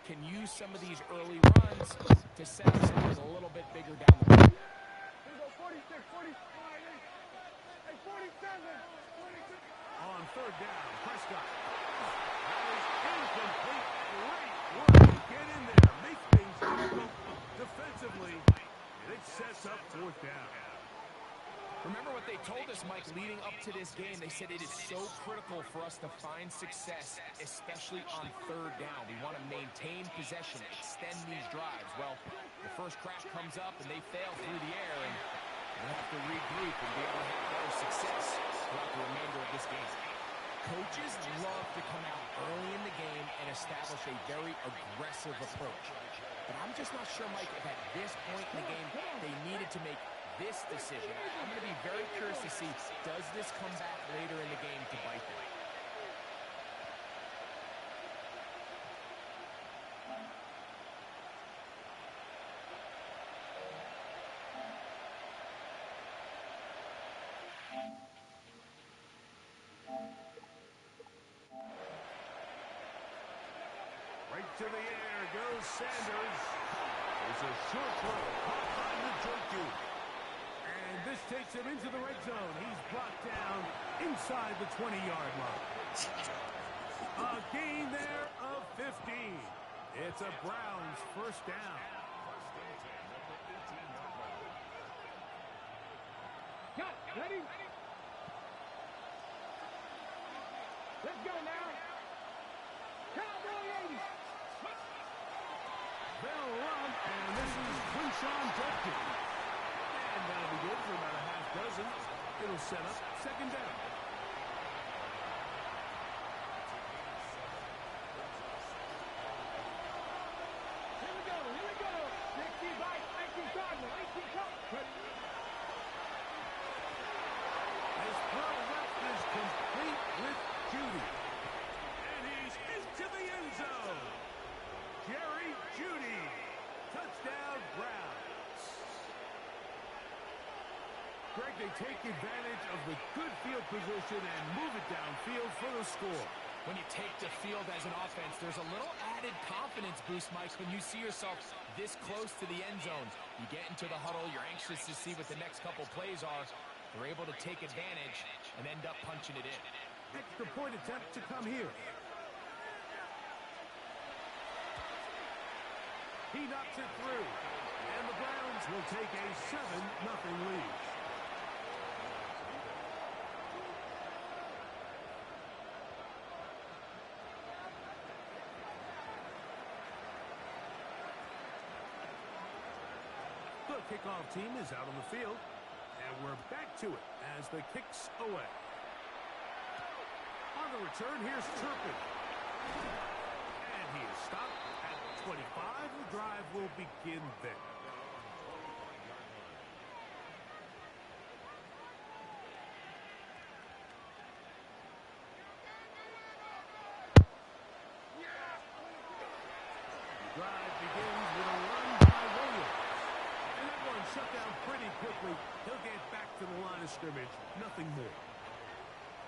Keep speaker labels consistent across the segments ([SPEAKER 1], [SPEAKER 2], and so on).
[SPEAKER 1] can use some of these early runs to set up something a little bit bigger down the road.
[SPEAKER 2] 46, 45, 47, 46. On third down, Prescott. That is incomplete. Great work. Get in there. Make things difficult defensively. It sets up fourth down.
[SPEAKER 1] Remember what they told us, Mike, leading up to this game. They said it is so critical for us to find success, especially on third down. We want to maintain possession, extend these drives. Well, the first crack comes up, and they fail through the air, and we'll have to regroup and be able to have better success throughout the remainder of this game. Coaches love to come out early in the game and establish a very aggressive approach. But I'm just not sure, Mike, if at this point in the game they needed to make this decision. I'm going to be very curious to see, does this come back later in the game to bite them?
[SPEAKER 2] Right to the air goes Sanders. It's a short throw. Caught by the Joku. And this takes him into the red zone. He's brought down inside the 20-yard line. A gain there of 15. It's a Browns first down. Got ready. Let's go now. Cowboy 80. They'll run, and this is Quinshawn Judkins. And that'll be good for about a half dozen. It'll set up second down. Here we go, here we go. 60 right, 19 Cardinal, 18 Cup. His throw left is complete with Judy. And he's into the end zone. Jerry Judy. Touchdown, Browns. Greg, they take advantage of the good field position and move it downfield for the score.
[SPEAKER 1] When you take the field as an offense, there's a little added confidence boost, Mike, when you see yourself this close to the end zone. You get into the huddle, you're anxious to see what the next couple plays are. They're able to take advantage and end up punching it in.
[SPEAKER 2] Extra point attempt to come here. He knocks it through, and the Browns will take a 7-0 lead. The kickoff team is out on the field, and we're back to it as the kick's away. On the return, here's Turpin. And he is stopped at 25. The drive will begin there. The drive begins with a run by Williams. And that one shut down pretty quickly. He'll get back to the line of scrimmage. Nothing more.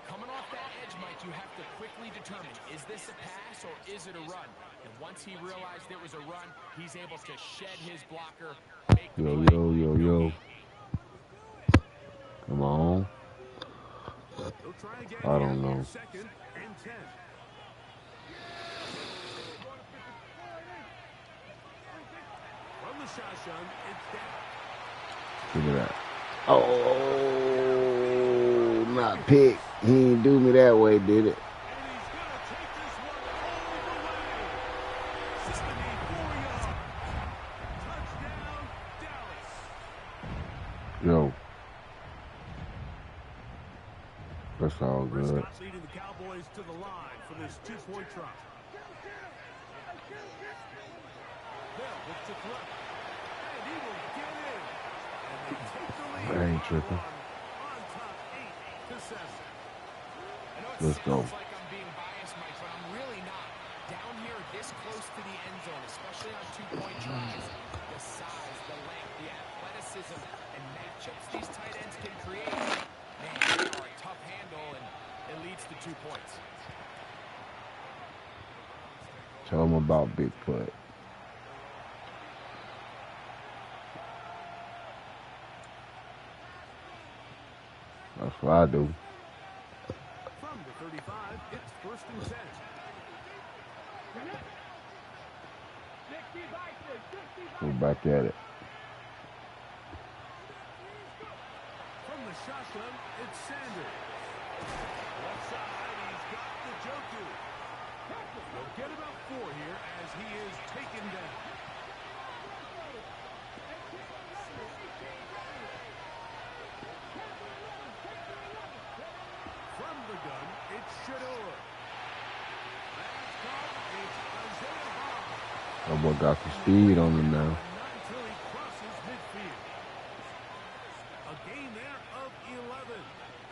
[SPEAKER 1] Coming off that edge, Mike, you have to quickly determine, is this a pass or is it a run? And once he realized it was a run, he's able to shed his blocker, make the play.
[SPEAKER 3] Yo. Come on. I don't know.
[SPEAKER 2] Second and 10. From the shotgun, it's down.
[SPEAKER 3] Look at that. Oh, not pick. He didn't do me that way, did it?
[SPEAKER 2] And he's going to take this one all the way. 74 yards. Touchdown, Dallas.
[SPEAKER 3] Yo. That's all good.
[SPEAKER 2] Prescott leading the Cowboys to the line for this two-point try. Bell looks to throw. And he will get in. And they take the lead.
[SPEAKER 3] I ain't tripping.
[SPEAKER 2] On top 8-7.
[SPEAKER 3] Let's go.
[SPEAKER 1] Like I'm being biased, Mike, but I'm really not. Down here, this close to the end zone, especially on two-point tries, the size, the length, the athleticism, and matchups these tight ends can create. Man, they are a tough handle, and it leads to 2 points.
[SPEAKER 3] Show them about Bigfoot. That's what I do.
[SPEAKER 2] From the 35, it's 1st and 10.
[SPEAKER 3] We're back at it.
[SPEAKER 2] From the shotgun, it's Sanders. Left side, he's got the Joku. They'll get about 4 here as he is taken down. From the gun, it's Shador. That's caught. It's Isaiah Hall.
[SPEAKER 3] That boy got some speed on him now.
[SPEAKER 2] Not until he crosses midfield. A gain there of 11.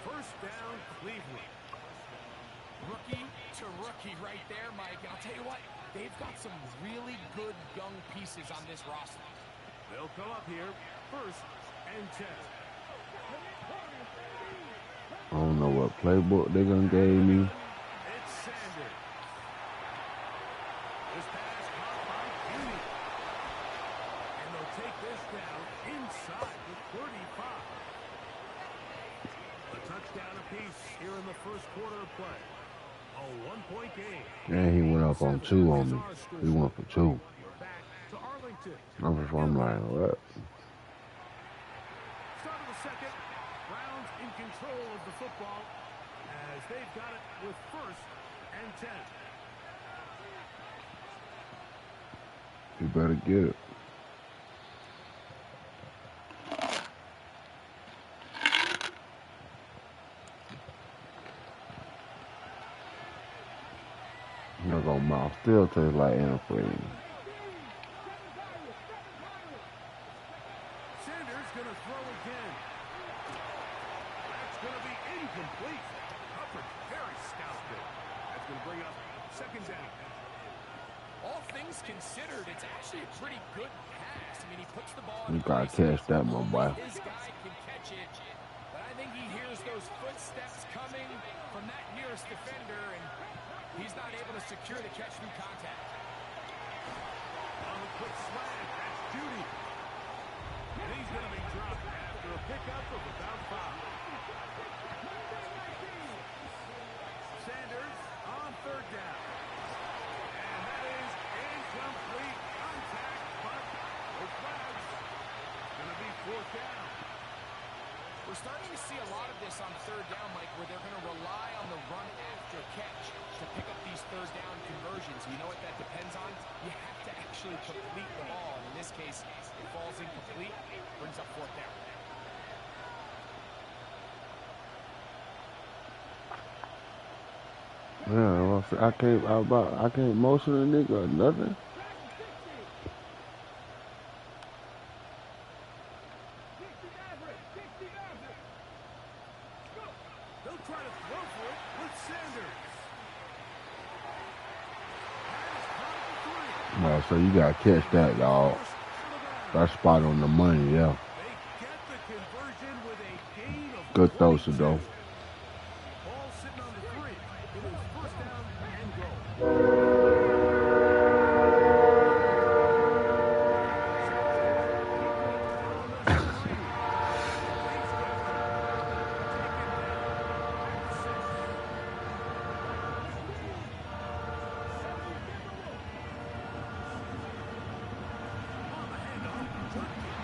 [SPEAKER 2] 1st down, Cleveland.
[SPEAKER 1] Rookie to rookie right there, Mike. And I'll tell you what, they've got some really good young pieces on this roster.
[SPEAKER 2] They'll come up here, 1st and 10.
[SPEAKER 3] I don't know what playbook they gonna gave me.
[SPEAKER 2] It's Sanders. This pass caught by Beauty. And they'll take this down inside the 35. A touchdown apiece here in the 1st quarter of play. A 1-point game.
[SPEAKER 3] And he went up on 2 on me. He went for 2.
[SPEAKER 2] We're back to Arlington.
[SPEAKER 3] I'm like, what?
[SPEAKER 2] Start of the 2nd. Browns in control of the football as they've got it with 1st and 10.
[SPEAKER 3] You better get it. You're gonna mouth still taste like antifreeze.
[SPEAKER 2] Sanders gonna throw again. That's gonna be incomplete. Hubbard very stout there. That's gonna bring up 2nd down.
[SPEAKER 1] All things considered, it's actually a pretty good pass. I mean, he puts the ball
[SPEAKER 3] You
[SPEAKER 1] in
[SPEAKER 3] gotta
[SPEAKER 1] place.
[SPEAKER 3] catch that, my boy.
[SPEAKER 1] His guy can catch it, but I think he hears those footsteps coming from that nearest defender, and he's not able to secure the catch through contact.
[SPEAKER 2] On the quick slant, that's Judy. And he's gonna be dropped after a pickup of about 5. Sanders on 3rd down. And that is incomplete contact, but no flags. It's gonna be 4th down.
[SPEAKER 1] We're starting to see a lot of this on 3rd down, Mike, where they're going to rely on the run after catch to pick up these 3rd down conversions. You know what that depends on? You have to actually complete the ball. And in this case, it falls incomplete, brings up 4th down.
[SPEAKER 3] Yeah, I can't motion a nigga or nothing.
[SPEAKER 2] They'll try to throw for it with Sanders.
[SPEAKER 3] Well, so you gotta catch that, dog. That spot on the money, yeah.
[SPEAKER 2] They get the conversion with a gain of
[SPEAKER 3] Good throw,
[SPEAKER 2] 22.
[SPEAKER 3] Sado.
[SPEAKER 2] Ball sitting on the 3. It is 1st down and goal.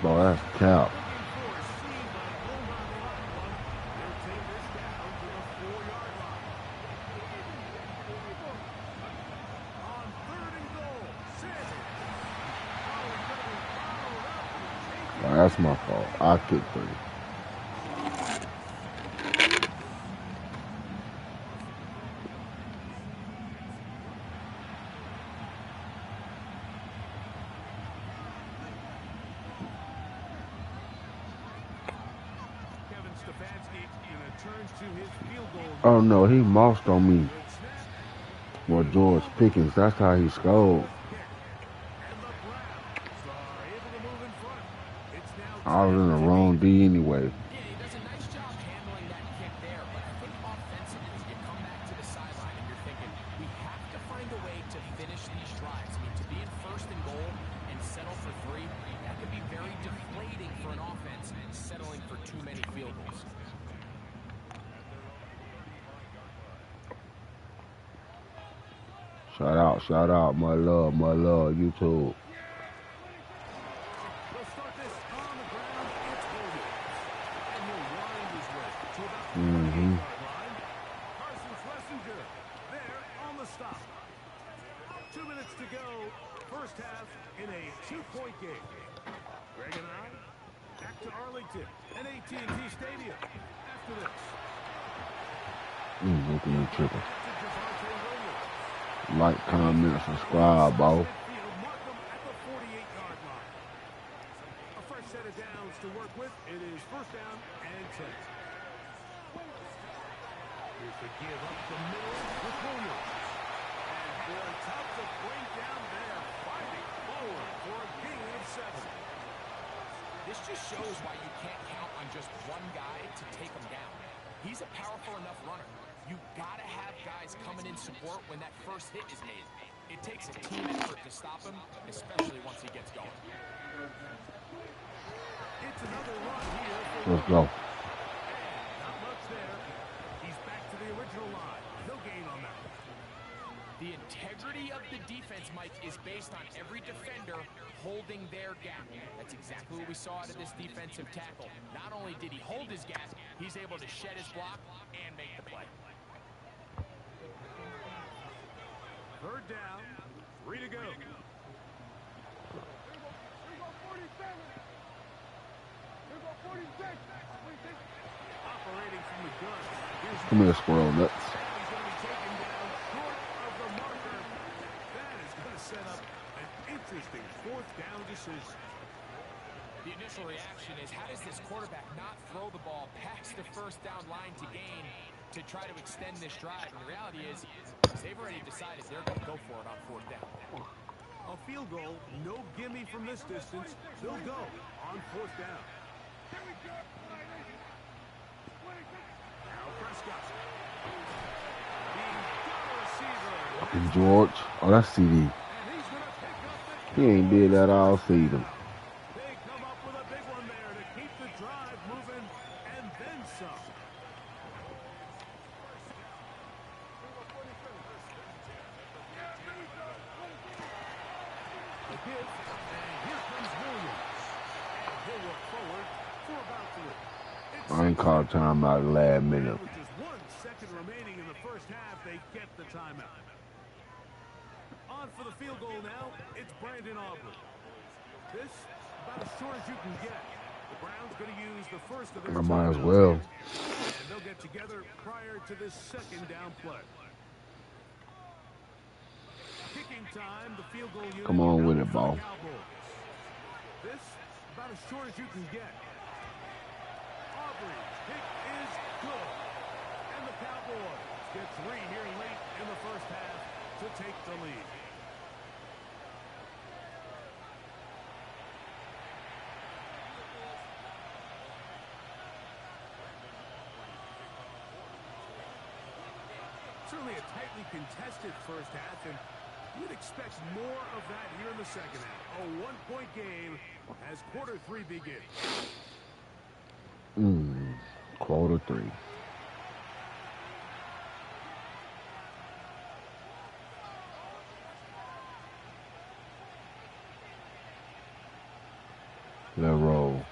[SPEAKER 3] Bro, that's cap. Bro, that's my fault. I kicked 3. Oh no, he mossed on me. Well, George Pickens, that's how he scored. I was in the wrong D anyway.
[SPEAKER 1] Yeah, he does a nice job handling that kick there, but I think offensively, you come back to the sideline and you're thinking, we have to find a way to finish these drives.
[SPEAKER 3] Shout out, my love, YouTube.
[SPEAKER 2] They'll start this on the ground. It's holding. And he'll wind his way to about the 38-yard line. Carson Schlesinger there on the stop. 2 minutes to go. First half in a 2-point game. Greg and I back to Arlington and AT&T Stadium after this.
[SPEAKER 3] Look at me tripping. Like, comment, subscribe, bro.
[SPEAKER 2] Mark them at the 48-yard line. A fresh set of downs to work with. It is first down and 10. Here's the give up the middle with Williams. And boy, tough to bring down there. Fighting forward for a gain of 7.
[SPEAKER 1] This just shows why you can't count on just one guy to take him down. He's a powerful enough runner. You gotta have guys coming in support when that first hit is made. It takes a team effort to stop him, especially once he gets going.
[SPEAKER 2] It's another run here.
[SPEAKER 3] Let's go.
[SPEAKER 2] Not much there. He's back to the original line. No gain on that.
[SPEAKER 1] The integrity of the defense, Mike, is based on every defender holding their gap. That's exactly what we saw out of this defensive tackle. Not only did he hold his gap, he's able to shed his block and make the play.
[SPEAKER 2] Third down, 3 to go. Operating from the gun.
[SPEAKER 3] Come here, squirrel nuts.
[SPEAKER 2] He's going to be taken down short of the marker. That is going to set up an interesting fourth down decision.
[SPEAKER 1] The initial reaction is, how does this quarterback not throw the ball past the first down line to gain to try to extend this drive? And the reality is, they've already decided they're going to go for it on fourth down.
[SPEAKER 2] A field goal, no gimme from this distance. They'll go on fourth down. Now Prescott.
[SPEAKER 3] Fucking George. Oh, that's CD.
[SPEAKER 2] And he's going to pick up the
[SPEAKER 3] He ain't did that all season.
[SPEAKER 2] They come up with a big one there to keep the drive moving and then some. The give, and here comes Williams. And he'll look forward for about 3.
[SPEAKER 3] I ain't called timeout the last minute.
[SPEAKER 2] With just 1 second remaining in the first half, they get the timeout. On for the field goal now, it's Brandon Aubrey. This, about as short as you can get. The Browns going to use the first of their
[SPEAKER 3] I might as
[SPEAKER 2] timeouts
[SPEAKER 3] well.
[SPEAKER 2] here, and they'll get together prior to this second down play. Kicking time, the field goal unit.
[SPEAKER 3] Come on with
[SPEAKER 2] now
[SPEAKER 3] it,
[SPEAKER 2] for the
[SPEAKER 3] ball.
[SPEAKER 2] Cowboys. This, about as short as you can get. Aubrey's kick is good. And the Cowboys get 3 here late in the first half to take the lead. Certainly a tightly contested first half, and you'd expect more of that here in the second half. A 1-point game as quarter 3 begins.
[SPEAKER 3] Quarter 3. Let roll.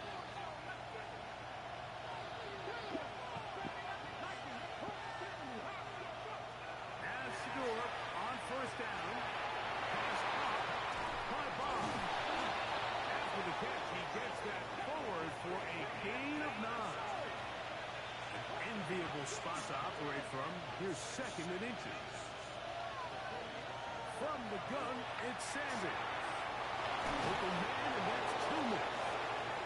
[SPEAKER 2] As Stewart on first down. Pass caught by Bob. After the catch, he gets that forward for a gain of 9. An enviable spot to operate from. Here's second and inches. From the gun, it's Sanders. Open man, and that's 2 minutes.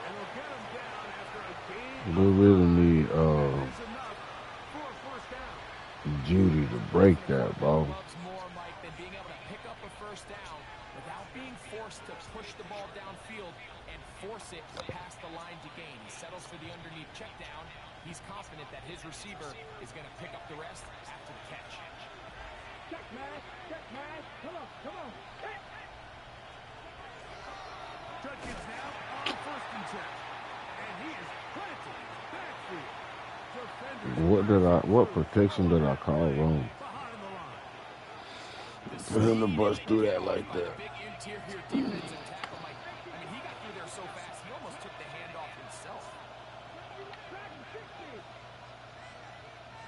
[SPEAKER 2] And they'll get him down after a gain.
[SPEAKER 3] We really need
[SPEAKER 2] That is enough for a first down.
[SPEAKER 3] Judy to break that, bro.
[SPEAKER 1] Loves more, Mike, than being able to pick up a first down without being forced to push the ball downfield and force it past the line to gain. He settles for the underneath check down. He's confident that his receiver is going to pick up the rest after the catch.
[SPEAKER 2] Check, man. Come on. Judkins now on first and 10. And he is planted backfield. Defenders
[SPEAKER 3] What protection did I call wrong?
[SPEAKER 2] behind the line.
[SPEAKER 3] For him to bust through that like that.
[SPEAKER 1] Big interior defensive tackle, Mike. I mean, he got through there so fast, he almost took the handoff himself.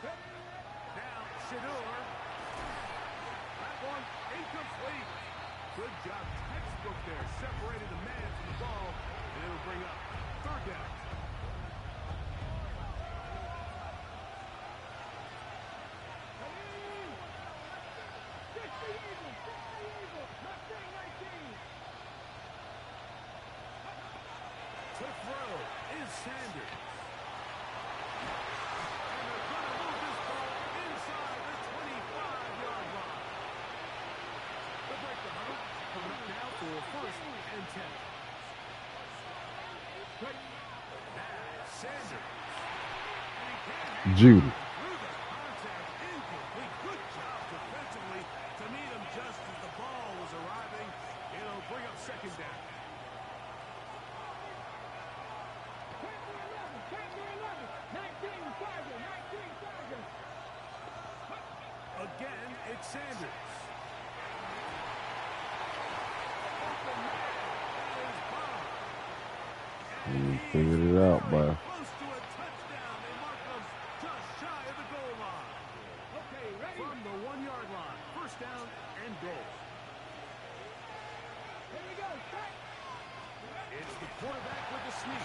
[SPEAKER 2] Now, Shador. That one incomplete. Good job, textbook there. Separated the man from the ball, and it'll bring up third down. To throw is Sanders. And they're going to move this ball inside the 25-yard line. They'll break the huddle. Coming up now for first and 10. Sanders.
[SPEAKER 3] Judy.
[SPEAKER 2] Through the contact, incomplete. Good job defensively to meet him just as the ball was arriving. It'll bring up second down. Again, it's Sanders.
[SPEAKER 3] He figured it out, boy.
[SPEAKER 2] Close to a touchdown. They mark them just shy of the goal line. Okay, ready? From the 1-yard line. First down and goal. Here we go. It's the quarterback with the sneak.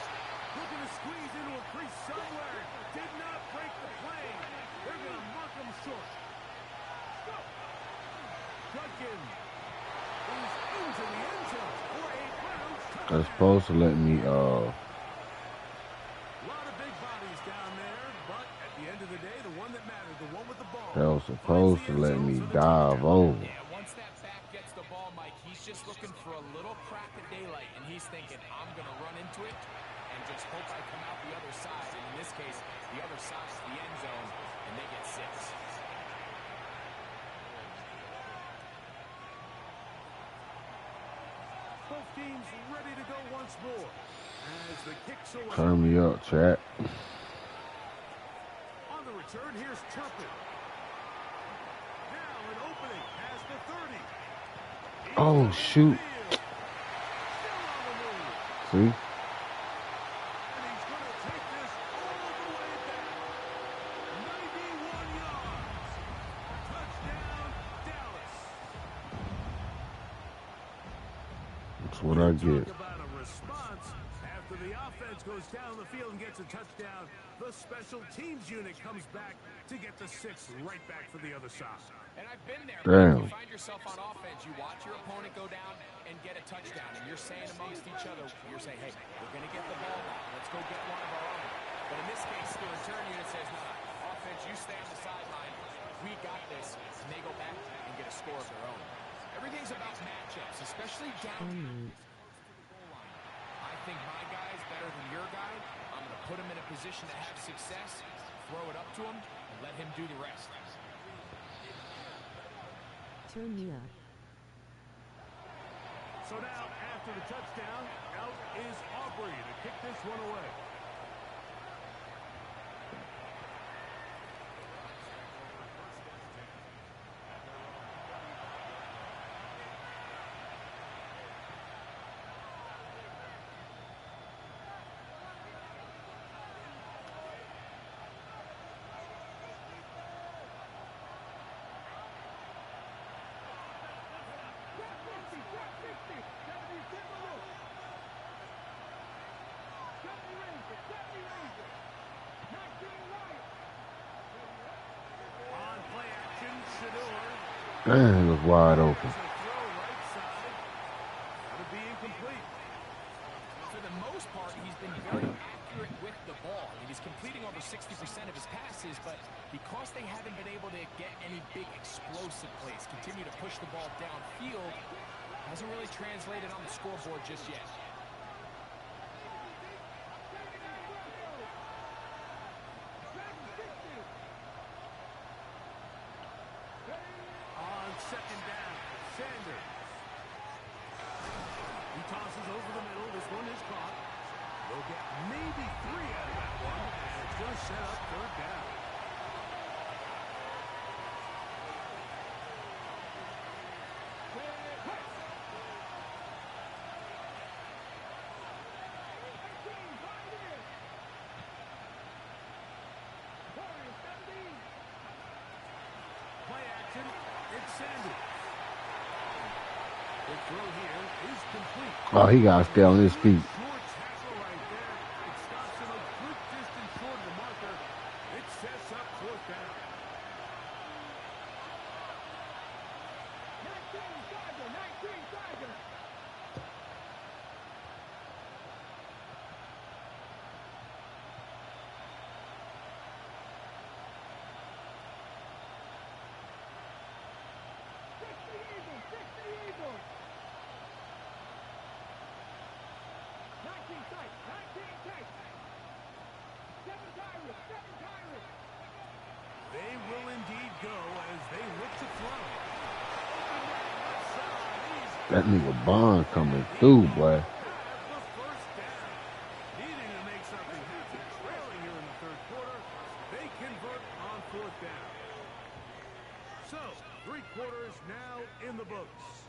[SPEAKER 2] Looking to squeeze into a crease somewhere. Did not break the play. They're going to mark him short. Judkins is into the end zone for a Browns touchdown.
[SPEAKER 3] That's supposed to let me,
[SPEAKER 2] A lot of big bodies down there, but at the end of the day, the one that mattered, the one with the ball.
[SPEAKER 3] that was supposed to let me dive over.
[SPEAKER 1] Yeah, once that back gets the ball, Mike, he's just looking for a little crack of daylight, and he's thinking, I'm going to run into it and just hope I come out the other side. And in this case, the other side is the end zone, and they get 6.
[SPEAKER 2] Both teams ready to go once more. As the kicks away.
[SPEAKER 3] Turn me up, chat.
[SPEAKER 2] On the return, here's Turpin. Now an opening has the 30.
[SPEAKER 3] Oh, shoot. See?
[SPEAKER 2] And he's going to take this all the way back. 91 yards. Touchdown, Dallas.
[SPEAKER 3] That's what I get.
[SPEAKER 2] Talk about a response. After the offense goes down the field and gets a touchdown, the special teams unit comes back to get the 6 right back for the other side.
[SPEAKER 1] And I've been there.
[SPEAKER 3] Damn.
[SPEAKER 1] You find yourself on offense, you watch your opponent go down and get a touchdown, and you're saying amongst each other, you're saying, hey, we're going to get the ball back. Let's go get one of our own. But in this case, the return unit says, no, offense, you stay on the sideline. We got this. And they go back and get a score of their own. Everything's about matchups, especially down. I think my guy is better than your guy. I'm going to put him in a position to have success, throw it up to him, and let him do the rest.
[SPEAKER 4] Turn me up.
[SPEAKER 2] So now, after the touchdown, out is Aubrey to kick this one away. On play action, Shador.
[SPEAKER 3] Damn, he was wide open.
[SPEAKER 2] Throw right side. That'll be incomplete.
[SPEAKER 1] For the most part, he's been very accurate with the ball. I mean, he's completing over 60% of his passes, but because they haven't been able to get any big explosive plays, continue to push the ball downfield, hasn't really translated on the scoreboard just yet.
[SPEAKER 2] On second down, Sanders. He tosses over the middle. This one is caught. They'll get maybe 3 out of that one. And it's going to set up third down. Sanders. The throw here is complete.
[SPEAKER 3] Oh, he got to stay on his feet.
[SPEAKER 2] Short tackle right there. It stops him a good distance short of the marker. It sets up fourth down.
[SPEAKER 4] 19 Tiger.
[SPEAKER 2] They will indeed go as they look to throw.
[SPEAKER 3] That nigga Bond coming through, boy.
[SPEAKER 2] The first down. Needing to make something happen. Trailing here in the third quarter. They convert on fourth down. So, 3 quarters now in the books.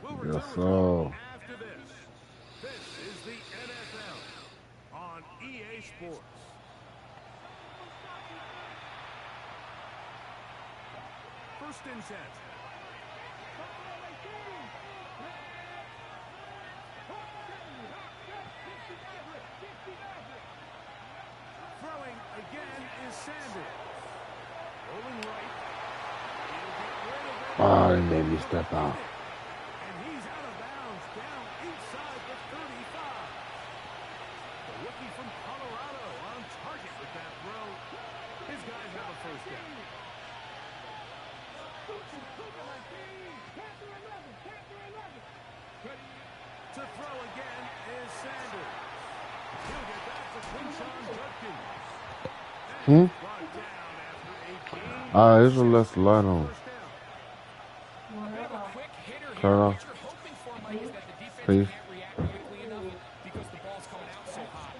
[SPEAKER 2] We'll return with more after this. This is the NFL on EA Sports. First and 10. Throwing again is Sanders. Rolling right. He'll get rid of it.
[SPEAKER 3] Oh, they made me step out.
[SPEAKER 2] And he's out of bounds down inside the 35. The rookie from Colorado on target with that throw. His guys have a first down. To throw again is Sanders. He'll get back to Quinshon Judkins. And brought down after a gain.
[SPEAKER 3] There's a less light on. Turn off.
[SPEAKER 1] What you're hoping for, Mike, is that the defense
[SPEAKER 3] Please.
[SPEAKER 1] can't react quickly enough because the ball's coming out so hot.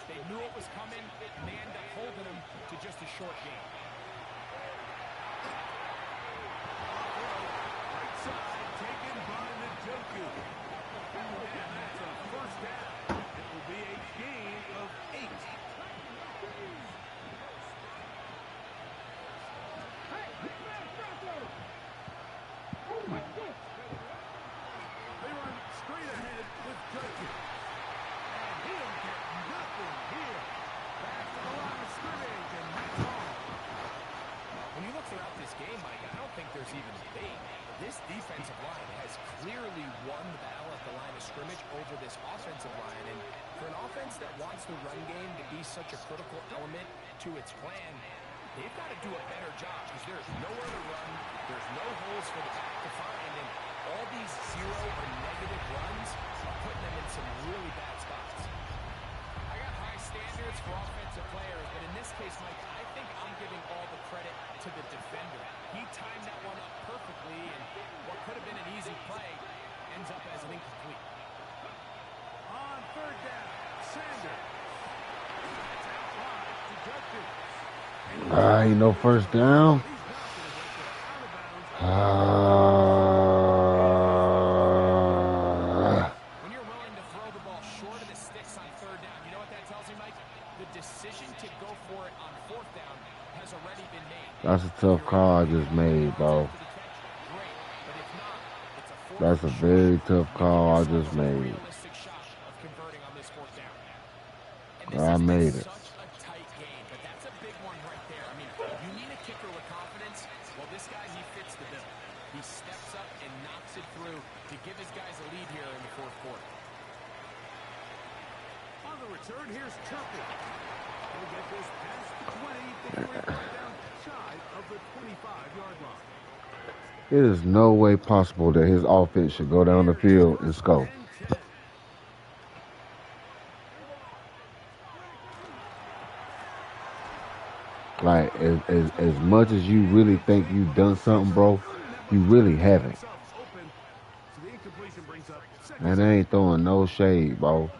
[SPEAKER 1] They knew it was coming, and they end up holding them to just a short game.
[SPEAKER 2] Right side taken by Njoku. And that's a first down. It will be a gain of 8. They run straight ahead with Judkins. And he'll get nothing here. Back to the line of scrimmage, and that's all.
[SPEAKER 1] When you look throughout this game, Mike, I don't think there's even debate. This defensive line has clearly won the battle at the line of scrimmage over this offensive line. And for an offense that wants the run game to be such a critical element to its plan, they've got to do a better job because there's nowhere to run. There's no holes for the back to find. And all these zero or negative runs are putting them in some really bad spots. I got high standards for offensive players, but in this case, Mike, I think I'm giving all the credit to the defender. He timed that one up perfectly, and what could have been an easy play ends up as an incomplete.
[SPEAKER 2] On third down, Sanders. It's out wide to Judkins.
[SPEAKER 3] Ain't no first down.
[SPEAKER 1] When you're willing to throw the ball short of the sticks on third down, you know what that tells me, Mike? The decision to go for it on fourth down has already been made.
[SPEAKER 3] That's a tough call I just made, bro. That's a very tough call I just made. I made it.
[SPEAKER 1] Such a tight game, but that's a big one right there. I mean, you need a kicker with confidence. Well, this guy, he fits the bill. He steps up and knocks it through to give his guys a lead here in the fourth quarter.
[SPEAKER 2] On the return, here's Turpin. He'll get this past the 20 before he goes down shy of the 25-yard line.
[SPEAKER 3] It is no way possible that his offense should go down the field and score. Like, as much as you really think you've done something, bro, you really haven't. And they ain't throwing no shade, bro.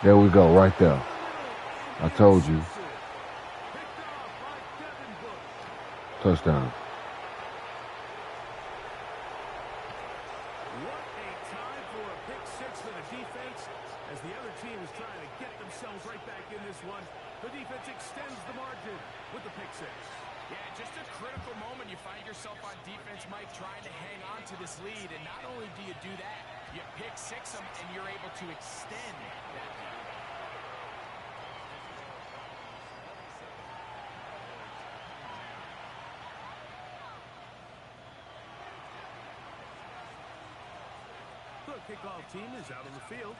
[SPEAKER 3] There we go, right there. I told you. Touchdown.
[SPEAKER 2] What a time for a pick six for the defense as the other team is trying to get themselves right back in this one. The defense extends the margin with the
[SPEAKER 1] yourself on defense, Mike, trying to hang on to this lead. And not only do you do that, you pick six them, and you're able to extend that lead.
[SPEAKER 2] The kickoff team is out on the field,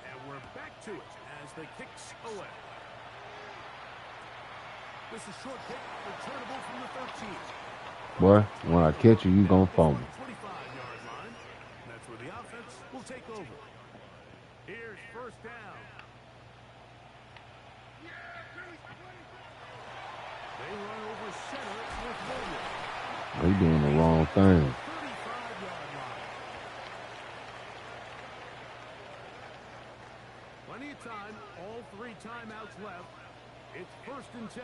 [SPEAKER 2] and we're back to it as the kicks away. This is short kick, returnable from the 13.
[SPEAKER 3] Boy, when I catch you, you gonna fumble.
[SPEAKER 2] 25-yard line. That's where the offense will take over. Here's first down. They run over center with Williams.
[SPEAKER 3] They doing the wrong thing.
[SPEAKER 2] 35-yard line. Plenty of time. All 3 timeouts left. It's first and 10.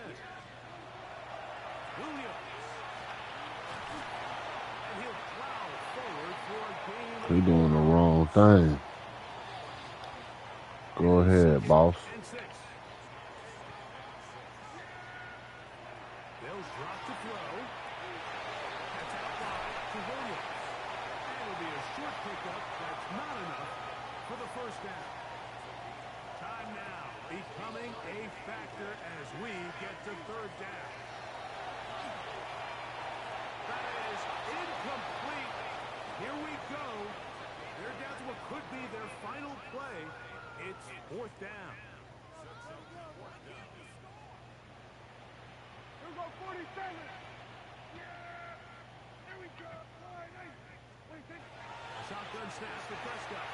[SPEAKER 2] Williams. And he'll plow forward for a gain.
[SPEAKER 3] They doing the wrong thing. Go ahead, boss.
[SPEAKER 2] And 6. They'll drop to throw. That's out wide to Williams. And it'll be a short pickup. That's not enough for the first down. Time now becoming a factor as we get to third down. That is incomplete. Here we go. They're down to what could be their final play. It's fourth down.
[SPEAKER 4] Here we go, 47. Here we go.
[SPEAKER 2] Shotgun snap to Prescott.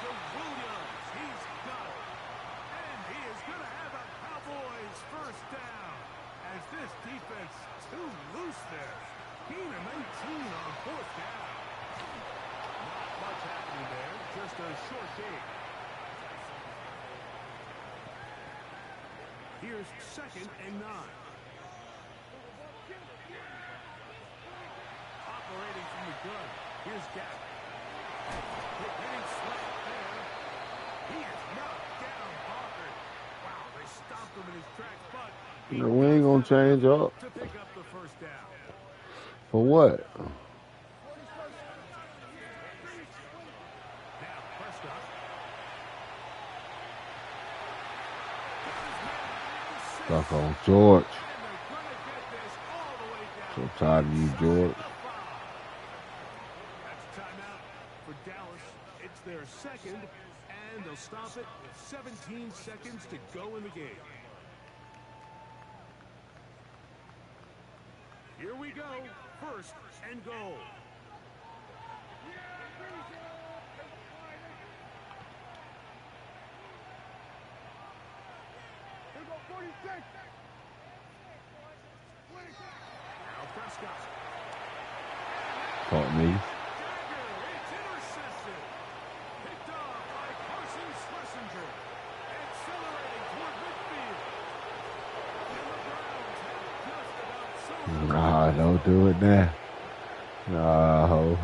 [SPEAKER 2] To Williams. He's got it. And he is going to have a Cowboys first down. As this defense too loose there. Gain of 19 on fourth down. Not much happening there. Just a short gain. Here's second and 9. Operating from the gun. Here's Gap. Hitting slap there. He is knocked down hard. Wow, they stopped him in his tracks, but
[SPEAKER 3] No, we ain't gonna change up.
[SPEAKER 2] to pick up the first down.
[SPEAKER 3] For what?
[SPEAKER 2] Now Prescott.
[SPEAKER 3] Stuck on George.
[SPEAKER 2] And they're going to get this all the way down.
[SPEAKER 3] So tired of you, George.
[SPEAKER 2] That's a timeout for Dallas. It's their second, and they'll stop it with 17 seconds to go in the game. Here we go. First and goal.
[SPEAKER 4] Here we go, 46.
[SPEAKER 2] Now Prescott.
[SPEAKER 3] Caught me.
[SPEAKER 2] Dagger. It's intercepted. Picked off by Carson Schlesinger. Accelerating toward midfield. And the Browns have just about summed up.
[SPEAKER 3] Nah, don't do it now. No.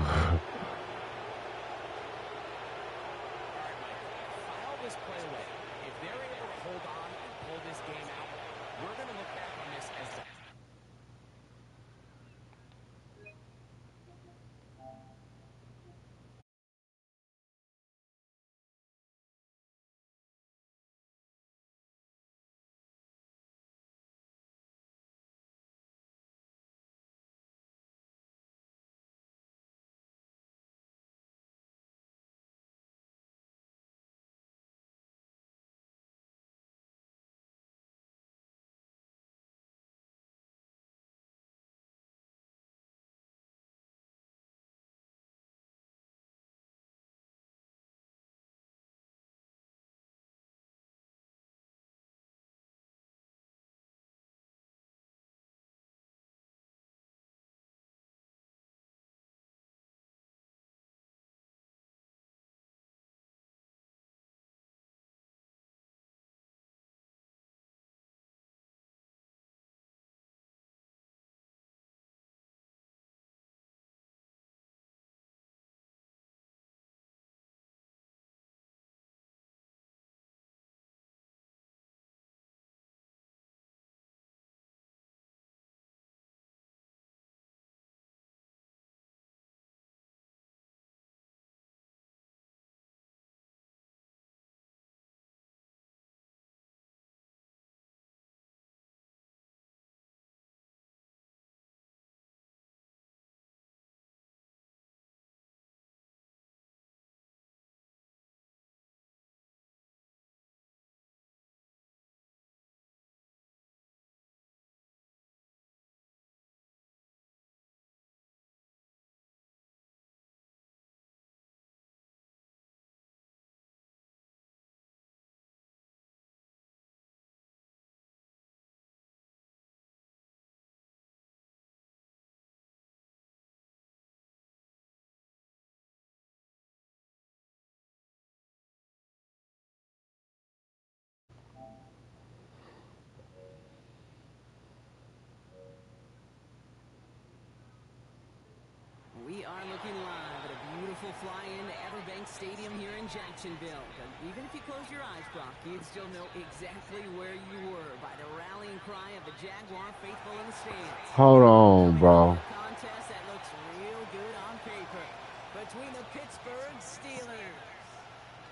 [SPEAKER 5] looking live at a beautiful fly-in to Everbank Stadium here in Jacksonville. But even if you close your eyes, Brock, you'd still know exactly where you were by the rallying cry of the Jaguar faithful in the stands.
[SPEAKER 3] Hold on, bro.
[SPEAKER 5] Contest that looks real good on paper between the Pittsburgh Steelers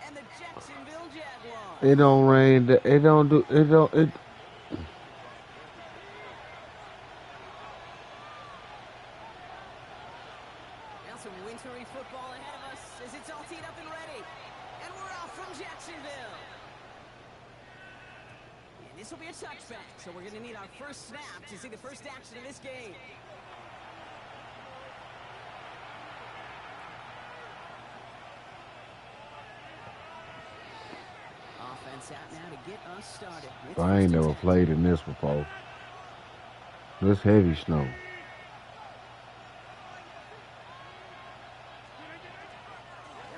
[SPEAKER 5] and the Jacksonville Jaguars.
[SPEAKER 3] It don't rain. It don't do. It don't. It.
[SPEAKER 5] Now some wintry football ahead of us as it's all teed up and ready. And we're off from Jacksonville. And this will be a touchback, so we're going to need our first snap to see the first action of this game. Offense out now to get us started.
[SPEAKER 3] I ain't never played in this before. This heavy snow.
[SPEAKER 5] Now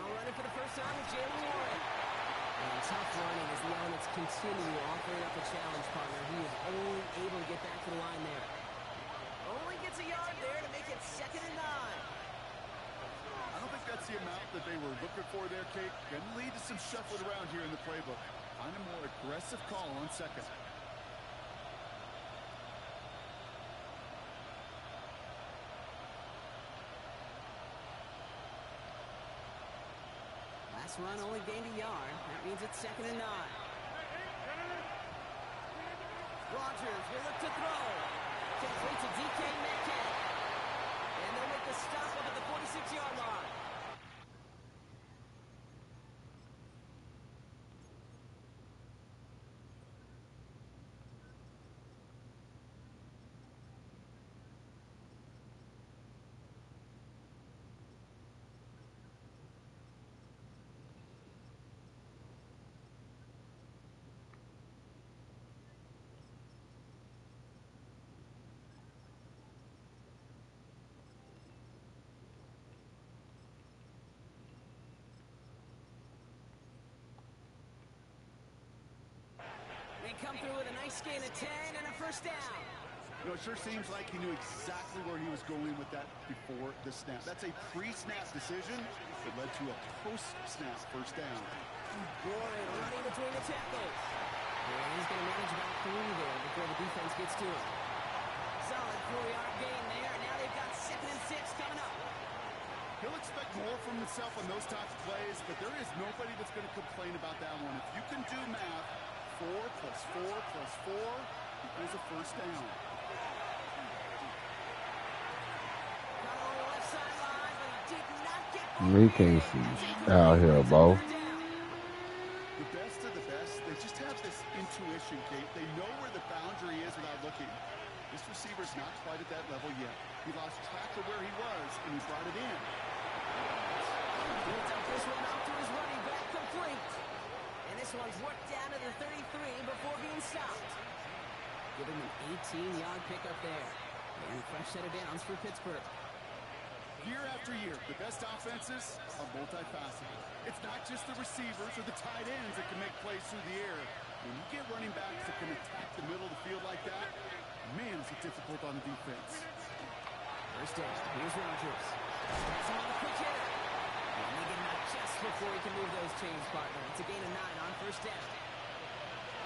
[SPEAKER 5] running for the first time with Jalen Warren. And tough running as the elements continue offering up a challenge partner. He is only able to get back to the line there. Only gets a yard there to make it 2nd and 9.
[SPEAKER 6] I don't think that's the amount that they were looking for there, Kate. Going to lead to some shuffling around here in the playbook. Find a more aggressive call on 2nd.
[SPEAKER 5] Last run only gained a yard. That means it's 2nd and 9. Rodgers will look to throw. Complete to DK Metcalf. And they'll make the stop up at the 46-yard line. They come through with a nice gain of 10 and a first down.
[SPEAKER 6] You know, it sure seems like he knew exactly where he was going with that before the snap. That's a pre-snap decision that led to a post-snap first down.
[SPEAKER 5] Warren running between the tackles. And he's going to manage about 3 there before the defense gets to him. Solid 4-yard gain there. Now they've got 2nd and 6 coming up.
[SPEAKER 6] He'll expect more from himself on those types of plays, but there is nobody that's going to complain about that one. If you can do math, 4 plus 4 plus 4 equals a first down.
[SPEAKER 3] We can't see out here, bro.
[SPEAKER 6] The best of the best, they just have this intuition, Kate. They know where the boundary is without looking. This receiver's not quite at that level yet. He lost track of where he was, and he brought it in.
[SPEAKER 5] He'll dump this one out to his running back, complete. And this one's worked down to the 33 before being stopped. Give him an 18-yard pickup there. And a fresh set of downs for Pittsburgh.
[SPEAKER 6] Year after year, the best offenses are multifaceted. It's not just the receivers or the tight ends that can make plays through the air. When you get running backs that can attack the middle of the field like that, man, is it difficult on the defense.
[SPEAKER 5] First down, here's Rodgers. Has him on the quick hitter. And they get him out just before he can move those chains, partner. It's a gain of 9 on first down.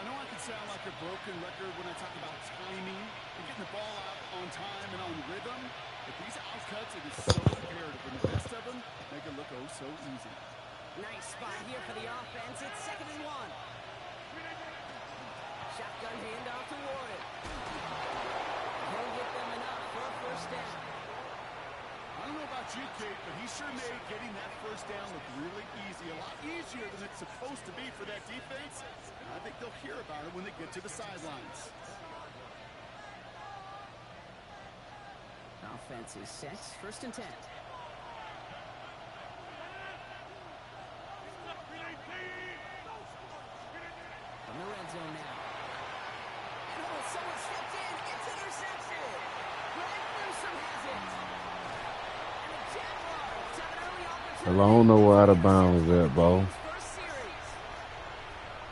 [SPEAKER 6] I know I can sound like a broken record when I talk about timing and getting the ball out on time and on rhythm, but these outcuts, it is so imperative, and the best of them make it look oh so easy.
[SPEAKER 5] Nice spot here for the offense. It's 2nd and 1. Shotgun handoff to Warren. He'll get them enough for a first down.
[SPEAKER 6] I don't know about you, Kate, but he sure made getting that first down look really easy, a lot easier than it's supposed to be for that defense. And I think they'll hear about it when they get to the sidelines.
[SPEAKER 5] Offense is set. 1st and 10. From the red zone now. Oh, someone stepped in. It's interception. Greg Newsome has it. And the Jaguars have an early opportunity.
[SPEAKER 3] Hell, I don't know where out of bounds at, bro.
[SPEAKER 5] First series.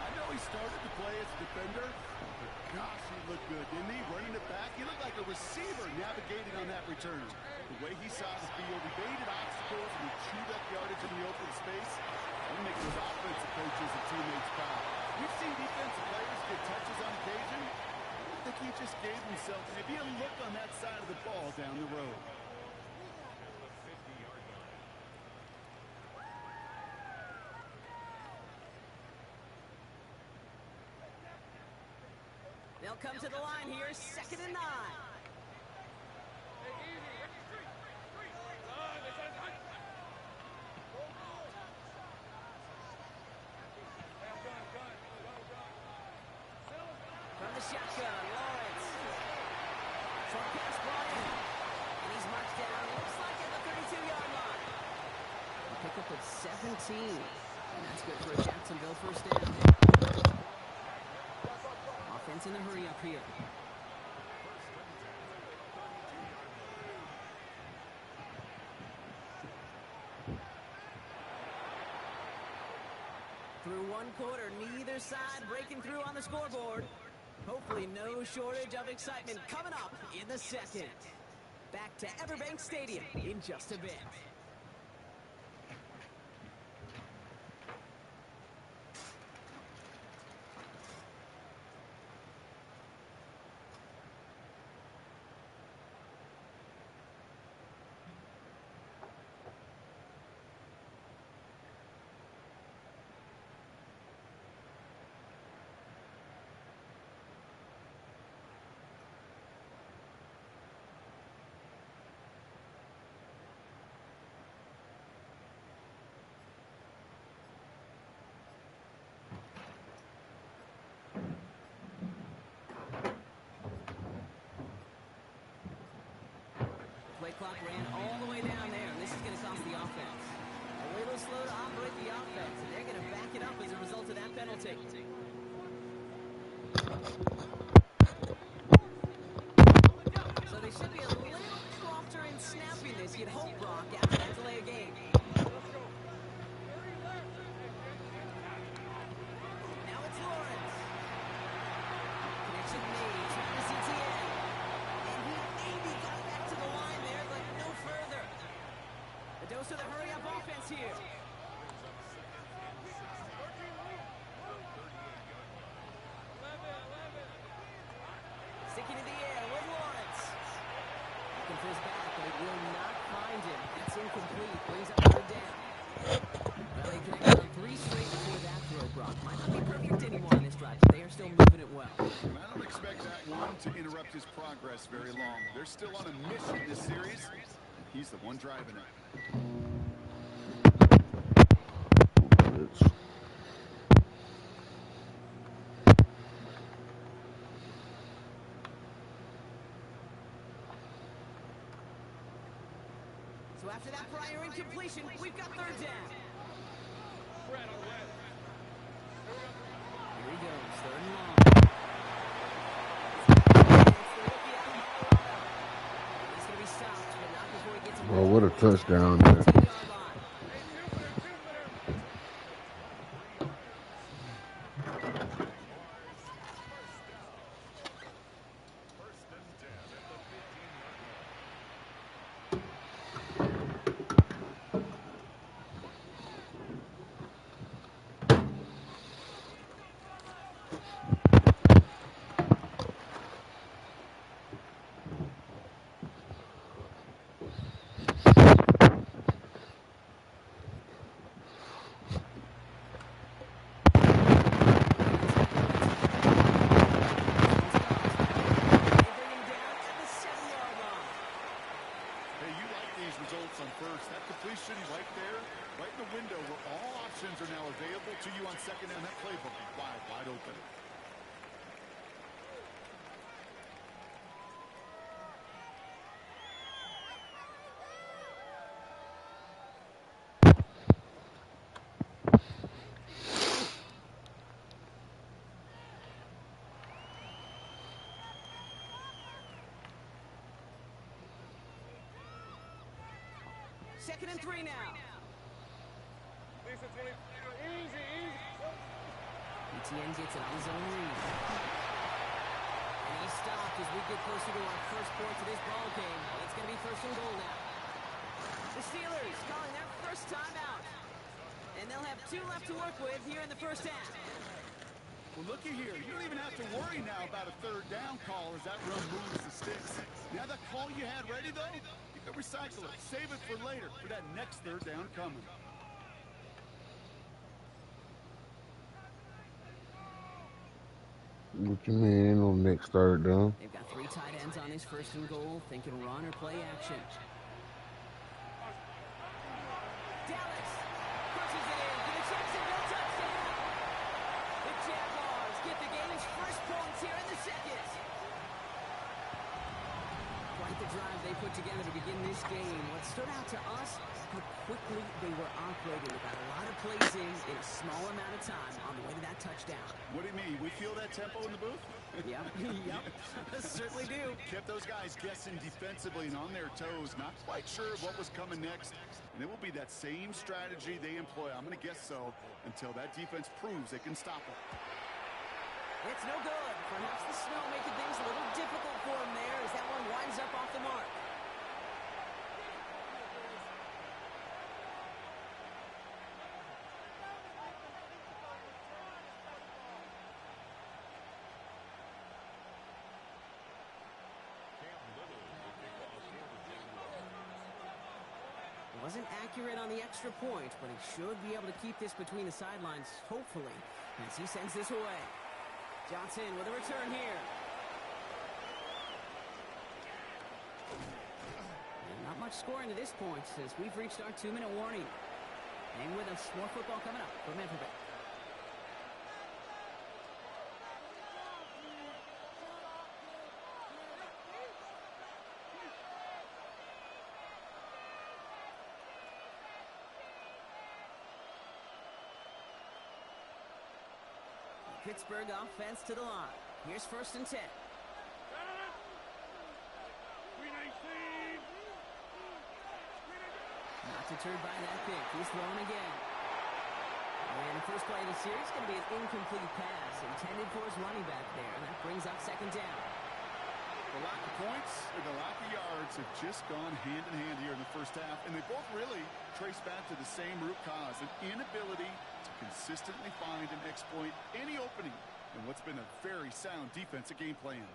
[SPEAKER 6] I know he started to play as a defender, but gosh, he looked good, didn't he? Running it back, he looked like a receiver navigating on that return. The way he saw the field, he baited obstacles and he chewed up yardage in the open space. He makes those offensive coaches and teammates proud. We've seen defensive players get touches on occasion. I think he just gave himself maybe a look on that side of the ball down the road.
[SPEAKER 5] They'll come to the line here, 2nd and 9. From the shotgun, Lawrence. Short pass brought in. And he's marked down, looks like at the 32-yard line. A pickup of 17. And that's good for a Jacksonville first down. Offense in a hurry up here. Through one quarter, neither side breaking through on the scoreboard. Hopefully no shortage of excitement coming up in the second. Back to Everbank Stadium in just a bit. Play clock ran all the way down there, and this is going to cost the offense. A little slow to operate the offense, and they're going to back it up as a result of that penalty. So they should be a little softer in snapping this, you'd hope, Brock, after that delay of game. Now it's Lawrence. Connection made to the CTN. And he maybe got back to the line there, but no further. A dose of the hurry-up offense here. Sticking in the air with Lawrence. Looking for his back, but it will not find him. That's incomplete. Brings up 3rd down. Well, they connected on 3 straight before that throw, Brock. Might not be perfect anymore in this drive, but they are still moving it well.
[SPEAKER 6] And I don't expect that one to interrupt his progress very long. They're still on a mission this series. He's the one driving it.
[SPEAKER 5] So after that prior incompletion, we've got 3rd down. Here he goes, 3rd and long. He's going to be stopped, but not before he gets him.
[SPEAKER 3] Bro, what a touchdown there.
[SPEAKER 6] To you on 2nd down, that playbook wide open.
[SPEAKER 5] Second and 3 now. ETN gets it on his own read. And he stopped as we get closer to our first point of this ball game. It's going to be first and goal now. The Steelers calling their first timeout. And they'll have 2 left to work with here in the first half.
[SPEAKER 6] Well, looky here. You don't even have to worry now about a third down call as that run moves the sticks. Now that call you had ready, though, you can recycle it. Save it for later for that next third down coming.
[SPEAKER 3] What you mean ain't no next third down?
[SPEAKER 5] They've got 3 tight ends on this first and goal, thinking run or play action. Dallas pushes it in for the Jacksonville touchdown. The Jaguars get the game's first points here in the second. Quite the drive they put together to begin this game. What stood out to us, how quickly they were operating. They got a lot of plays in a small amount of time on the way to that touchdown.
[SPEAKER 6] What do you mean? We feel that tempo in the booth?
[SPEAKER 5] Yep, yep, certainly do.
[SPEAKER 6] Kept those guys guessing defensively and on their toes, not quite sure of what was coming next. And it will be that same strategy they employ, I'm going to guess so, until that defense proves they can stop it.
[SPEAKER 5] It's no good. Perhaps the snow making things a little difficult for him there as that one winds up off the mark. Wasn't accurate on the extra point, but he should be able to keep this between the sidelines, hopefully, as he sends this away. Johnson with a return here. And not much scoring to this point as we've reached our 2-minute warning. Hang with us. More football coming up from Everett. Pittsburgh offense to the line. Here's first and 10. Not deterred by that pick. He's throwing again. And the first play of the series is going to be an incomplete pass intended for his running back there. And that brings up second down.
[SPEAKER 6] The lack of points and the lack of yards have just gone hand in hand here in the first half. And they both really trace back to the same root cause, an inability to consistently find and exploit any opening in what's been a very sound defensive game plan.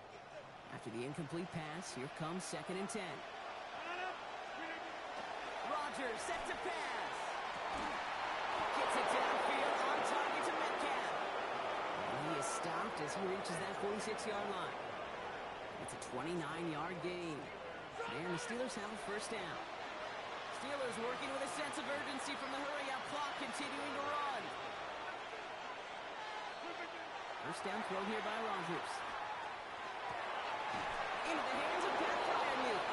[SPEAKER 5] After the incomplete pass, here comes second and 10. Rodgers set to pass. Gets it downfield on target to Metcalf. And he is stopped as he reaches that 46-yard line. It's a 29-yard gain. And the Steelers have a first down. Steelers working with a sense of urgency from the hurry-up clock, continuing to run. First down throw here by Rodgers. Into the hands of Pat Fryermuth.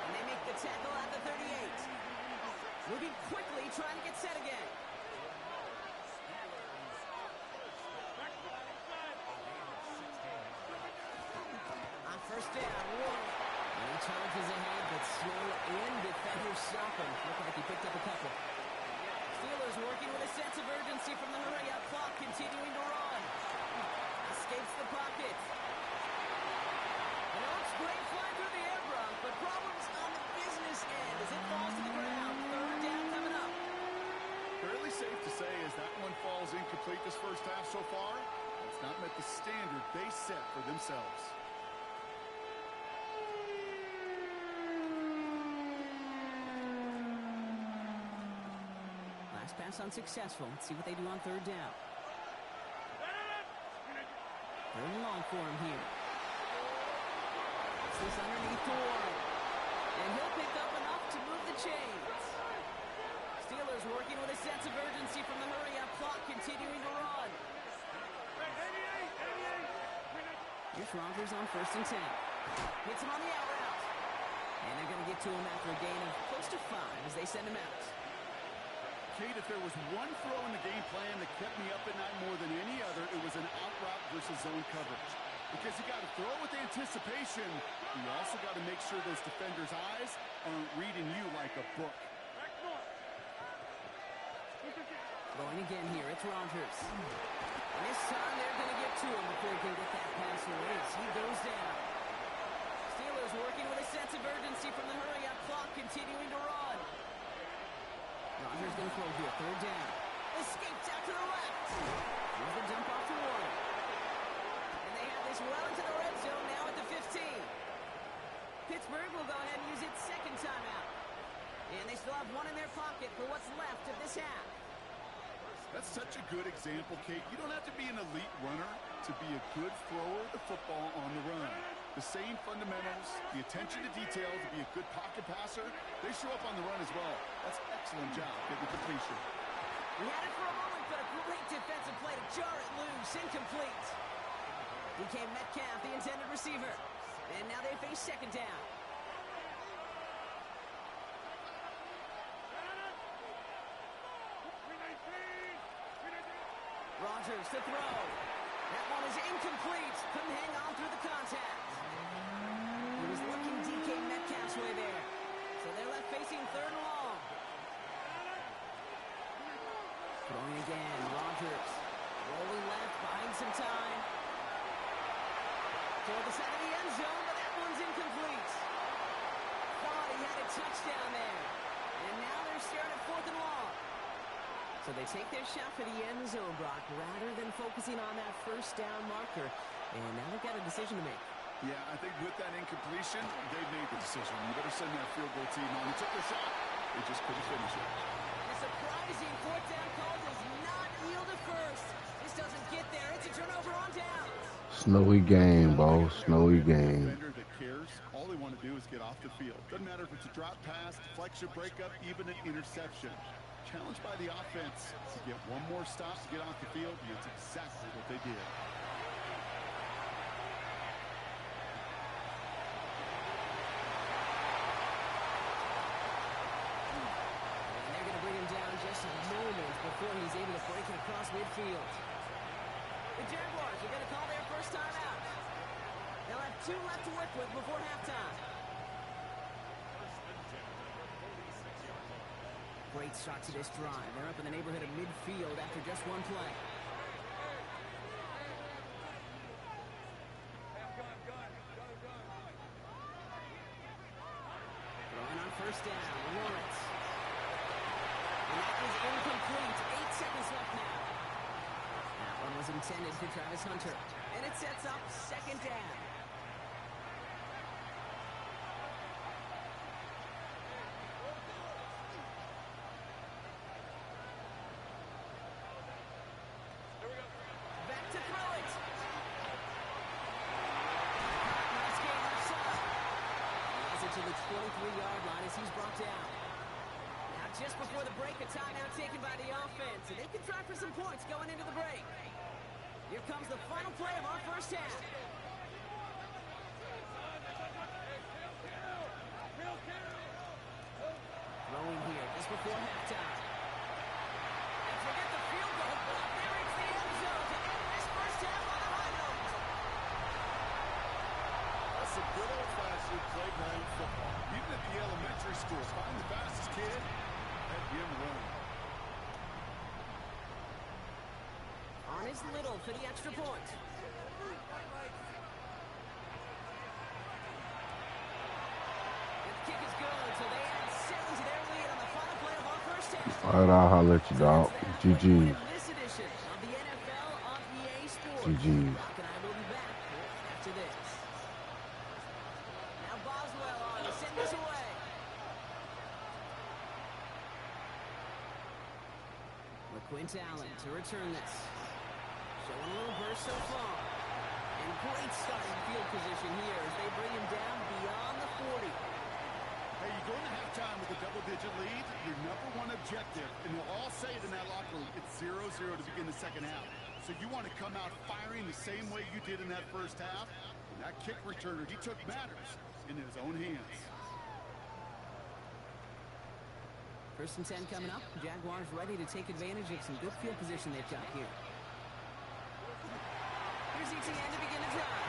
[SPEAKER 5] And they make the tackle at the 38. Moving quickly, trying to get set again. On first down, Warren. And he charges ahead, but slow and defenders stop him. Looked like he picked up a couple. Steelers working with a sense of urgency from the hurry-up clock, continuing to run. Escapes the pocket. And it's great fly through the air, Brock, but problems on the business end as it falls to the ground. Third down coming up.
[SPEAKER 6] Fairly safe to say as that one falls incomplete this first half so far, it's not met the standard they set for themselves.
[SPEAKER 5] Last pass unsuccessful. Let's see what they do on third down. Third and long for him here. This is underneath to Warren. And he'll pick up enough to move the chains. Steelers working with a sense of urgency from the hurry-up clock, continuing to run. Here's Rodgers on first and 10. Hits him on the out route. And they're going to get to him after a gain of close to 5 as they send him out.
[SPEAKER 6] Kate, if there was one throw in the game plan that kept me up at night more than any other, it was an out route versus zone coverage. Because you got to throw with anticipation, you also got to make sure those defenders' eyes aren't reading you like a book.
[SPEAKER 5] Going again here, it's Rodgers. And this time they're going to get to him before he can get that pass away as he goes down. Steelers working with a sense of urgency from the hurry-up clock, continuing to run. Rodgers going to throw here, third down. Escapes out to the left. Here's the dump off to Warren. And they have this well into the red zone now at the 15. Pittsburgh will go ahead and use its second timeout. And they still have one in their pocket for what's left of this half.
[SPEAKER 6] That's such a good example, Kate. You don't have to be an elite runner to be a good thrower of the football on the run. The same fundamentals, the attention to detail to be a good pocket passer, they show up on the run as well. That's an excellent job getting completion.
[SPEAKER 5] We had it for a moment, but a great defensive play to jar it loose. Incomplete. DK Metcalf, the intended receiver. And now they face second down. Rodgers to throw. That one is incomplete. Couldn't hang on through the contact. He was looking DK Metcalf's way there. So they're left facing third and long. Throwing again, Rodgers. Rolling left, buying some time. Toward the side of the end zone, but that one's incomplete. Thought he had a touchdown there. And now they're staring at fourth and long. So they take their shot for the end zone, Brock, rather than focusing on that first down marker. And now they've got a decision to make.
[SPEAKER 6] Yeah, I think with that incompletion, they've made the decision. You better send that field goal team on. They took their shot. They just couldn't finish it.
[SPEAKER 5] And a surprising fourth down call does not yield at first. This doesn't get there. It's a turnover on down.
[SPEAKER 3] Snowy game, bro. Snowy game.
[SPEAKER 6] Defender that cares, all they want to do is get off the field. Doesn't matter if it's a drop pass, deflection, breakup, even an interception. Challenged by the offense to get one more stop to get off the field, and that's exactly what they did.
[SPEAKER 5] And they're going to bring him down just a moment before he's able to break it across midfield. The Jaguars are going to call their first time out. They'll have 2 left to work with before halftime. Great start to this drive. They're up in the neighborhood of midfield after just one play. Throwing on first down, Lawrence. And that was incomplete. 8 seconds left now. That one was intended for Travis Hunter. And it sets up second down. Back to throw it. Nice game left side. He has it to the 23-yard line as he's brought down. Now just before the break, a timeout taken by the offense. And they can try for some points going into the break. Here comes the final play of our first half. Throwing here just before halftime. And forget the field goal, but they reach the end zone to end this first half on a high note.
[SPEAKER 6] That's a good old-fashioned playground football. Even at the elementary school, find the fastest kid and give him a run.
[SPEAKER 5] On is Little for the extra point. And the kick is good, so they add 7 to their lead on the final play of our first half.
[SPEAKER 3] All right, I'll holler at you, dog. GG.
[SPEAKER 5] This edition of the NFL on EA Sports.
[SPEAKER 3] GG.
[SPEAKER 5] Rock and I will be back after this. Now Boswell on to send this away. LaQuint Allen to return this. Showing a little burst so far. And great starting field position here as they bring him down beyond the 40.
[SPEAKER 6] Hey, you go into halftime with a double-digit lead, your number one objective, and they'll all say it in that locker room, it's 0-0 to begin the second half. So you want to come out firing the same way you did in that first half. And that kick returner, he took matters in his own hands.
[SPEAKER 5] First and 10 coming up. Jaguars ready to take advantage of some good field position they've got here. Here's ETN to begin the drive.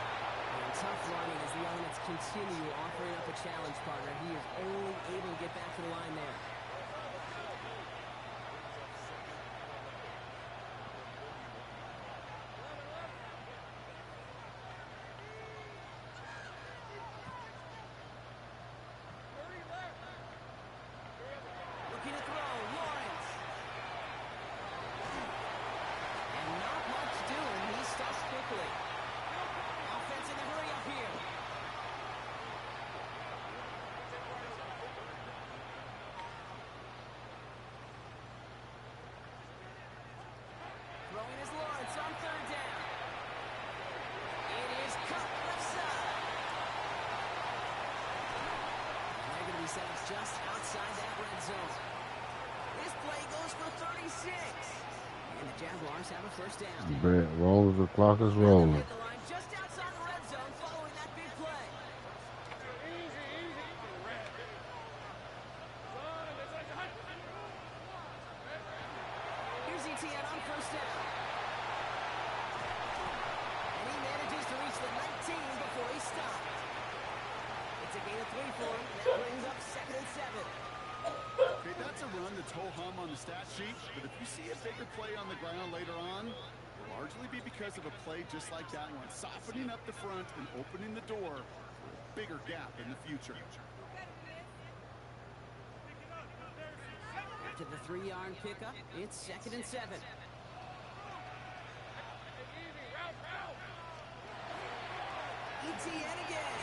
[SPEAKER 5] And tough running as the elements continue offering up a challenge partner. He is only able to get back to the line there. just outside that red zone. This play goes for 36. And the Jaguars have a first down.
[SPEAKER 3] Bet rolls, the clock is
[SPEAKER 5] They'll
[SPEAKER 3] rolling.
[SPEAKER 5] hit the line just outside the red zone following that big play. Here's ETN on first down. And he manages to reach the 19 before he stopped. It's a gain of 3 for him. That brings up 2nd and 7.
[SPEAKER 6] Okay, that's a run that's ho-hum on the stat sheet, but if you see a bigger play on the ground later on, it'll largely be because of a play just like that one, softening up the front and opening the door for a bigger gap in the future.
[SPEAKER 5] After the 3-yard pickup, it's 2nd and 7. ETN again.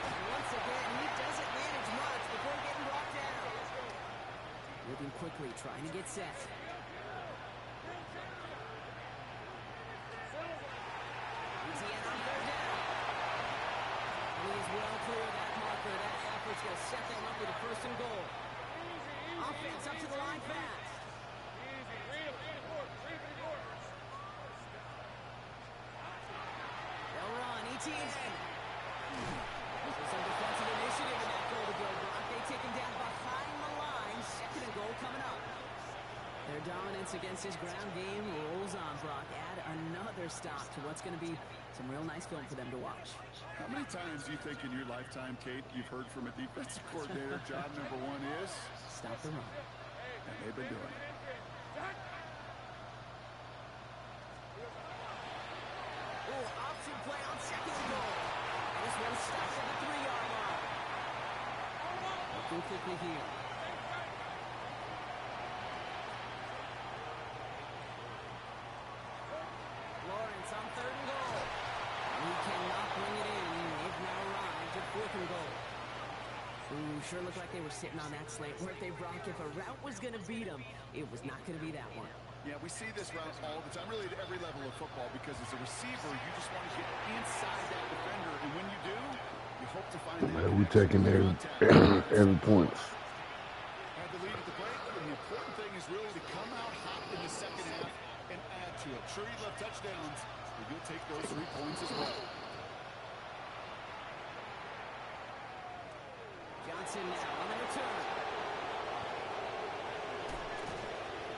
[SPEAKER 5] And once again, he doesn't manage much before getting brought down. Moving quickly, trying to get set. ETN on third down. And he is well clear of that marker. That effort's going to set them up with a 1st and goal. Offense up to the line fast. They'll run. ETN. There's some defensive initiative in that goal to go, Brock. They take him down behind the line. 2nd and goal coming up. Their dominance against his ground game rolls on, Brock. Add another stop to what's going to be some real nice film for them to watch.
[SPEAKER 6] How many times do you think in your lifetime, Kate, you've heard from a defensive coordinator, job number 1 is?
[SPEAKER 5] Stop the run.
[SPEAKER 6] And they've been doing it.
[SPEAKER 5] Option play on 2nd and goal. And this one stops at the 3-yard line. Looking quickly here. Lawrence on 3rd and goal. He cannot bring it in. They've now arrived at 4th and goal. Ooh, sure looked like they were sitting on that slate, weren't they, Brock? If a route was going to beat them, it was not going to be that one.
[SPEAKER 6] Yeah, we see this route all the time, really at every level of football, because as a receiver, you just want to get inside that defender, and when you do, you hope to find that.
[SPEAKER 3] We're taking every points.
[SPEAKER 6] Had the lead at the break, and the important thing is really to come out hot in the 2nd half and add to it. Sure, you love touchdowns, but you'll take those 3 points as well.
[SPEAKER 5] Johnson now on the return.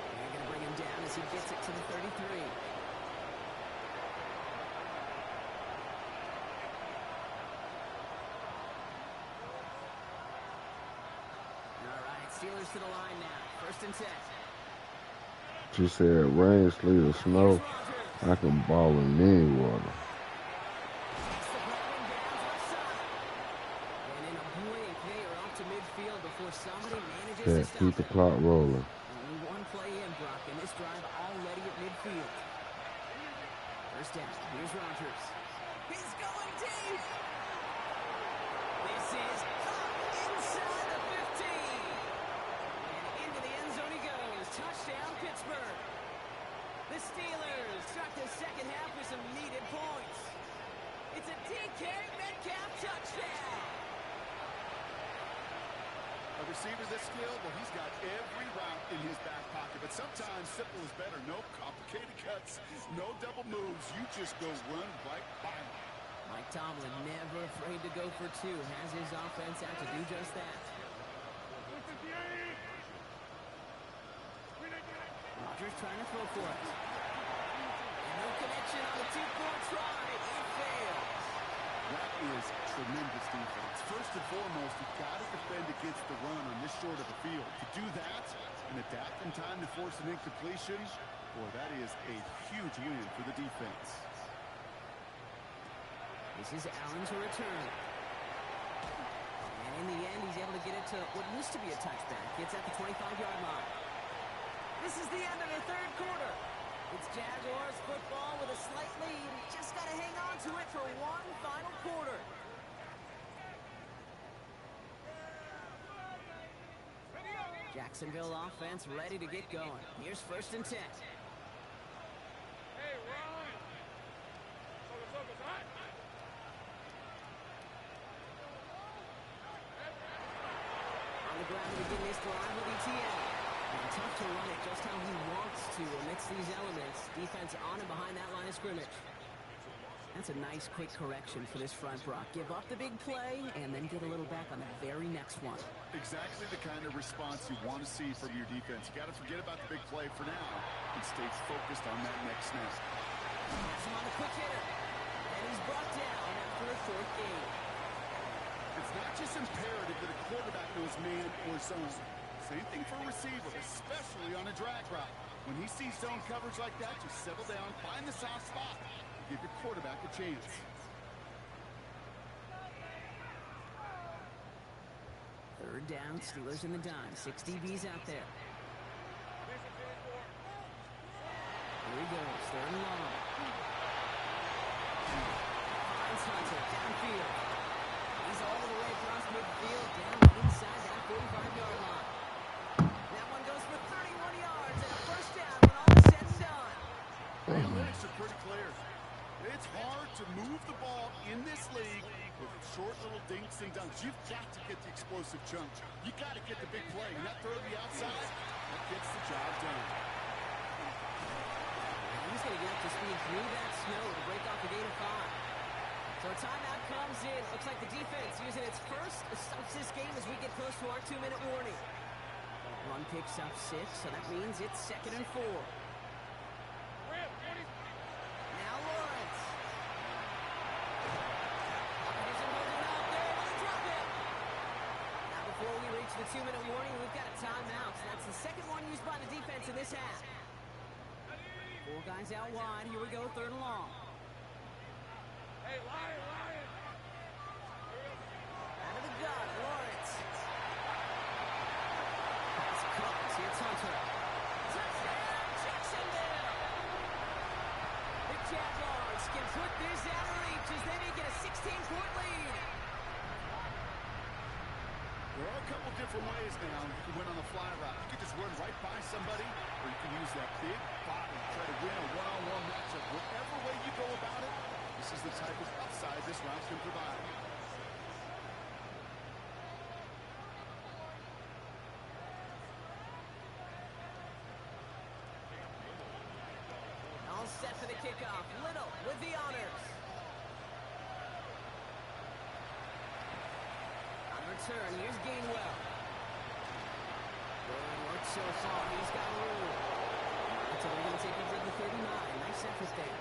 [SPEAKER 5] They're going to bring him down as he gets it to the 33. All right, Steelers to the line now. 1st and 10.
[SPEAKER 3] She said, rain, sleet, or snow, I can ball in any water. Yeah, keep the clock rolling.
[SPEAKER 5] Only 1 play in, Brock, and this drive already at midfield. 1st down. Here's Rodgers. He's going deep. This is inside the 15. And into the end zone he goes. Touchdown, Pittsburgh. The Steelers start the 2nd half with some needed points. It's a DK Metcalf touchdown.
[SPEAKER 6] A receiver this skilled, well, he's got every route in his back pocket. But sometimes simple is better. No complicated cuts, no double moves. You just go run right by him.
[SPEAKER 5] Mike Tomlin never afraid to go for 2. Has his offense out to do just that. Rodgers trying to throw for it. And no connection on the 2-point try. It fails.
[SPEAKER 6] That is tremendous defense. First and foremost, you've got to defend against the run on this short of a field. To do that and adapt in time to force an incompletion, boy, that is a huge win for the defense.
[SPEAKER 5] This is Allen to return. And in the end, he's able to get it to what used to be a touchback. It's at the 25-yard line. This is the end of the 3rd quarter. It's Jaguars football with a slight lead. Just got to hang on to it for 1 final quarter. Jacksonville offense ready to get going. Here's 1st and 10. On ground to begin this drive with ETN. And tough to run it just how he wants to amidst these elements. Defense on and behind that line of scrimmage. That's a nice quick correction for this front, Brock. Give up the big play and then get a little back on the very next one.
[SPEAKER 6] Exactly the kind of response you want to see from your defense. You got to forget about the big play for now and stay focused on that next snap.
[SPEAKER 5] Pass him on the quick hitter. And he's brought down after a short gain.
[SPEAKER 6] It's not just imperative that a quarterback knows man or zone. Same thing for a receiver, especially on a drag route. When he sees zone coverage like that, just settle down, find the soft spot, and give your quarterback a chance.
[SPEAKER 5] Third down, Steelers in the dime. 6 DBs out there. Here he goes, third and long. Finds Hunter, downfield. He's all the way across midfield, down inside that 45-yard line. That one goes for 31 yards and a first down when all is said and done.
[SPEAKER 6] The analytics are pretty clear. It's hard to move the ball in this league with short little dinks and dunks. You've got to get the explosive chunk. You got to get the big play. And that throw to the outside, that gets the job done.
[SPEAKER 5] He's going to get up to speed through that snow to break off the gain of 5. So a timeout comes in. Looks like the defense using its first stops this game as we get close to our 2-minute warning. Run picks up 6, so that means it's 2nd and 4. Now Lawrence. Isn't holding up. They're able to drop it. Now before we reach the 2-minute warning, we've got a timeout. So that's the second one used by the defense in this half. 4 guys out wide. Here we go, third and long.
[SPEAKER 4] Hey, Lion, Lion.
[SPEAKER 5] Out of the gun, Lawrence. Pass comes. Here's Hunter. Touchdown, Jacksonville. The Jaguars can put this out of reach as they make it a 16-point lead.
[SPEAKER 6] There are a couple different ways now you can win on the fly route. You can just run right by somebody, or you can use that big body to try to win a one-on-one matchup. Whatever way you go about it, this is the type of upside this route can provide.
[SPEAKER 5] All set for the kickoff. Little with the honors. On return, here's Gainwell. Good work so far. He's got room. So they're going to take over the 39. Nice effort there.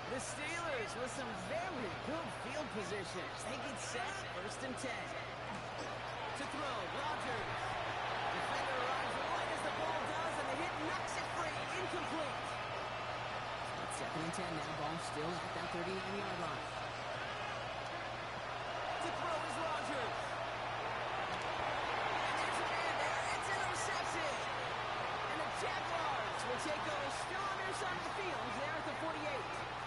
[SPEAKER 5] The Steelers with some very good field position. They get set, 1st and 10. To throw, Rodgers. Defender arrives right as the ball does, and the hit knocks it free. Incomplete. So it's 2nd and 10 now. Ball still at that 39-yard line. To throw is Rodgers. And there's a man there. It's intercepted. And the Jaguars will take over still on their side of the field. They're at the 48.